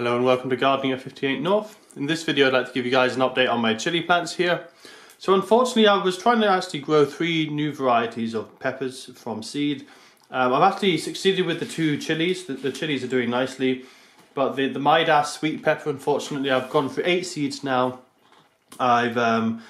Hello and welcome to Gardening at 58 North. In this video I'd like to give you guys an update on my chili plants here. So unfortunately I was trying to actually grow 3 new varieties of peppers from seed. I've actually succeeded with the 2 chilies. The chilies are doing nicely, but the Midas sweet pepper, unfortunately I've gone through 8 seeds now. I've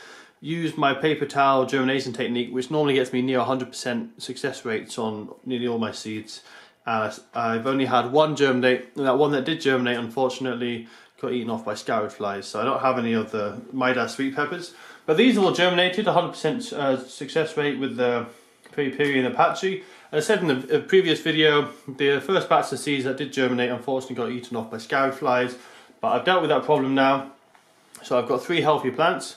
used my paper towel germination technique, which normally gets me near 100% success rates on nearly all my seeds. I've only had one germinate, and that one that did germinate unfortunately got eaten off by scarid flies, so I don't have any of the Midas sweet peppers. But these all germinated, 100% success rate with the Piri Piri and Apache. As I said in the previous video, the first batch of seeds that did germinate unfortunately got eaten off by scarid flies, but I've dealt with that problem now. So I've got 3 healthy plants.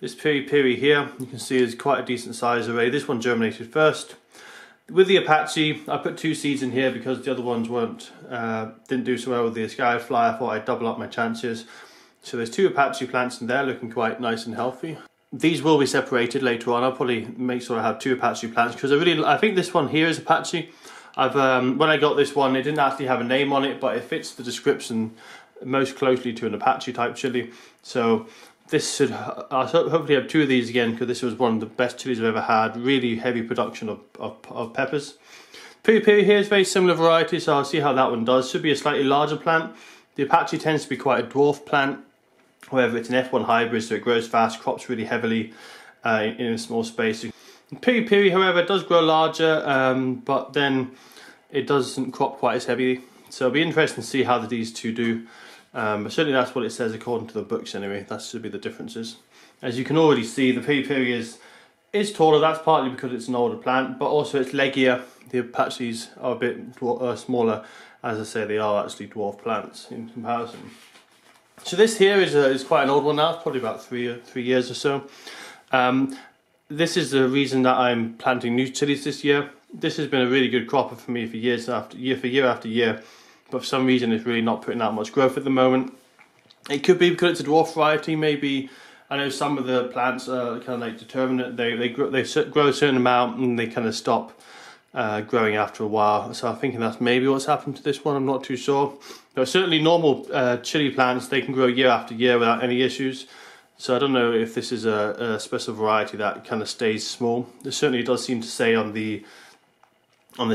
This Piri Piri here, you can see is quite a decent size array. This one germinated first. With the Apache, I put 2 seeds in here because the other ones didn't do so well with the scarid fly. I thought I'd double up my chances. So there's 2 Apache plants in there looking quite nice and healthy. These will be separated later on. I'll probably make sure I have 2 Apache plants because I think this one here is Apache. When I got this one, it didn't actually have a name on it, but it fits the description most closely to an Apache type chili. So this should, I'll hopefully have 2 of these again because this was one of the best chilies I've ever had. Really heavy production of peppers. Piri Piri here is very similar variety, so I'll see how that one does. Should be a slightly larger plant. The Apache tends to be quite a dwarf plant. However, it's an F1 hybrid, so it grows fast, crops really heavily in a small space. Piri Piri, however, does grow larger, but then it doesn't crop quite as heavy. So it'll be interesting to see how these 2 do. But certainly that's what it says according to the books anyway. That should be the differences. As you can already see, the Piri Piri is taller. That's partly because it's an older plant, but also it's leggier. The Apaches are a bit smaller. As I say, they are actually dwarf plants in comparison. So this here is quite an old one now. It's probably about 3 years or so. This is the reason that I'm planting new chilies this year. This has been a really good cropper for me for year after year. But for some reason it's really not putting out much growth at the moment. It could be because it's a dwarf variety, maybe. I know some of the plants are kind of like determinate. They grow a certain amount and they kind of stop growing after a while. So I'm thinking that's maybe what's happened to this one. I'm not too sure. But certainly normal chili plants, they can grow year after year without any issues. So I don't know if this is a special variety that kind of stays small. It certainly does seem to say on the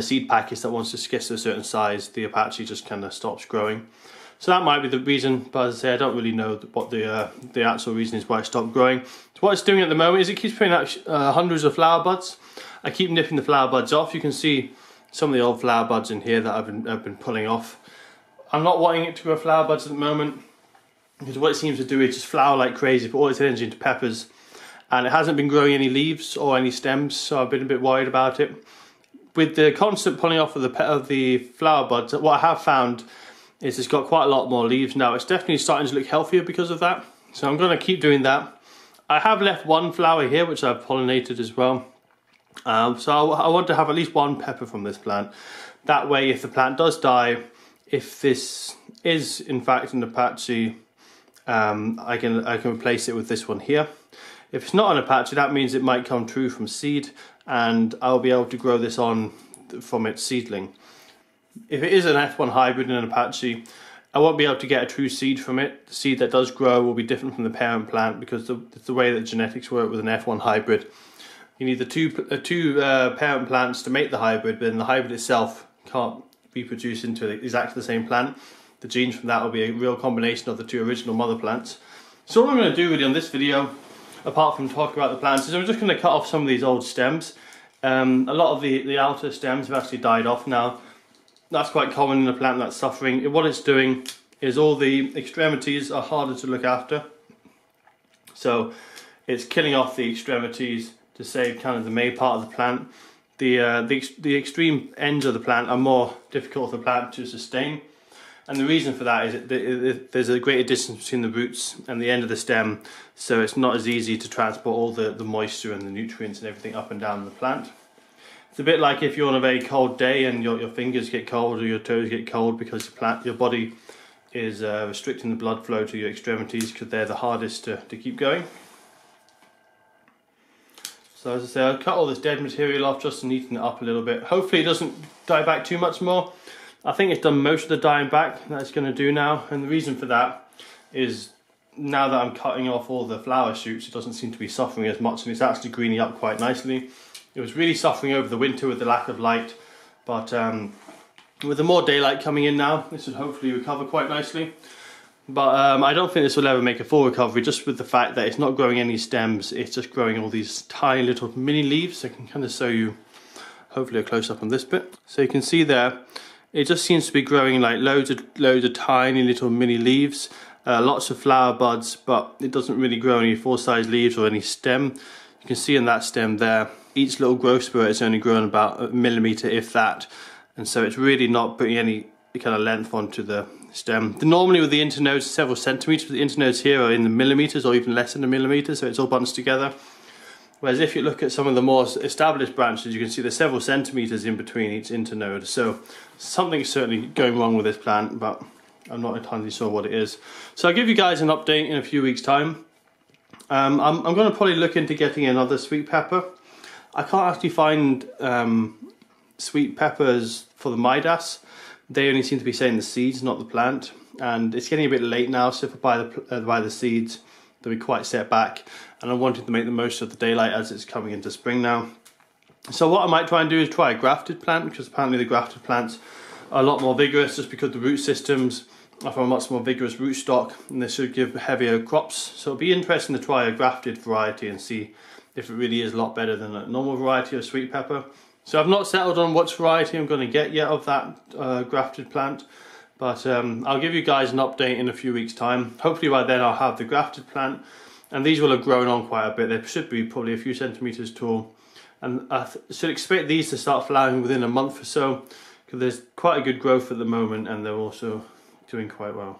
seed package that once it gets to a certain size, the Apache just kind of stops growing. So that might be the reason, but as I say, I don't really know what the actual reason is why it stopped growing. So what it's doing at the moment is it keeps putting out hundreds of flower buds. I keep nipping the flower buds off. You can see some of the old flower buds in here that I've been pulling off. I'm not wanting it to grow flower buds at the moment because what it seems to do is just flower like crazy, put all its energy into peppers, and it hasn't been growing any leaves or any stems, so I've been a bit worried about it. With the constant pulling off of the flower buds, what I have found is it's got quite a lot more leaves now. It's definitely starting to look healthier because of that. So I'm going to keep doing that. I have left 1 flower here, which I've pollinated as well. So I want to have at least 1 pepper from this plant. That way, if the plant does die, if this is in fact an Apache, I can replace it with this one here. If it's not an Apache, that means it might come true from seed, and I'll be able to grow this on from its seedling. If it is an F1 hybrid and an Apache, I won't be able to get a true seed from it. The seed that does grow will be different from the parent plant because the way that genetics work with an F1 hybrid. You need the two parent plants to make the hybrid, but then the hybrid itself can't reproduce into exactly the same plant. The genes from that will be a real combination of the 2 original mother plants. So what I'm going to do really on this video, apart from talking about the plants, is I'm just going to cut off some of these old stems. A lot of the outer stems have actually died off now. That's quite common in a plant that's suffering. What it's doing is all the extremities are harder to look after. So it's killing off the extremities to save kind of the main part of the plant. The extreme ends of the plant are more difficult for the plant to sustain. And the reason for that is there's a greater distance between the roots and the end of the stem, so it's not as easy to transport all the moisture and the nutrients and everything up and down the plant. It's a bit like if you're on a very cold day and your fingers get cold or your toes get cold because your body is restricting the blood flow to your extremities because they're the hardest to keep going. So as I say, I'll cut all this dead material off just to neaten it up a little bit. Hopefully it doesn't die back too much more. I think it's done most of the dying back that it's going to do now, and the reason for that is now that I'm cutting off all the flower shoots, it doesn't seem to be suffering as much, and it's actually greening up quite nicely. It was really suffering over the winter with the lack of light, but with the more daylight coming in now, this should hopefully recover quite nicely. But I don't think this will ever make a full recovery, just with the fact that it's not growing any stems, it's just growing all these tiny little mini leaves. I can kind of show you, hopefully a close up on this bit. So you can see there, it just seems to be growing like loads of tiny little mini leaves, lots of flower buds, but it doesn't really grow any full-size leaves or any stem. You can see in that stem there, each little growth spurt is only growing about a millimetre, if that, and so it's really not putting any kind of length onto the stem. Normally with the internodes, several centimetres, but the internodes here are in the millimetres or even less than a millimetre, so it's all bunched together. Whereas if you look at some of the more established branches, you can see there's several centimetres in between each internode. So something's certainly going wrong with this plant, but I'm not entirely sure what it is. So I'll give you guys an update in a few weeks' time. I'm going to probably look into getting another sweet pepper. I can't actually find sweet peppers for the Midas. They only seem to be saying the seeds, not the plant. And it's getting a bit late now, so if I buy the seeds, they'll be quite set back. And I wanted to make the most of the daylight as it's coming into spring now. So what I might try and do is try a grafted plant, because apparently the grafted plants are a lot more vigorous, just because the root systems are from a much more vigorous rootstock, and they should give heavier crops. So it'll be interesting to try a grafted variety and see if it really is a lot better than a normal variety of sweet pepper. So I've not settled on which variety I'm going to get yet of that grafted plant, but I'll give you guys an update in a few weeks' time. Hopefully by then I'll have the grafted plant, and these will have grown on quite a bit. They should be probably a few centimetres tall, and I should expect these to start flowering within a month or so, because there's quite a good growth at the moment and they're also doing quite well.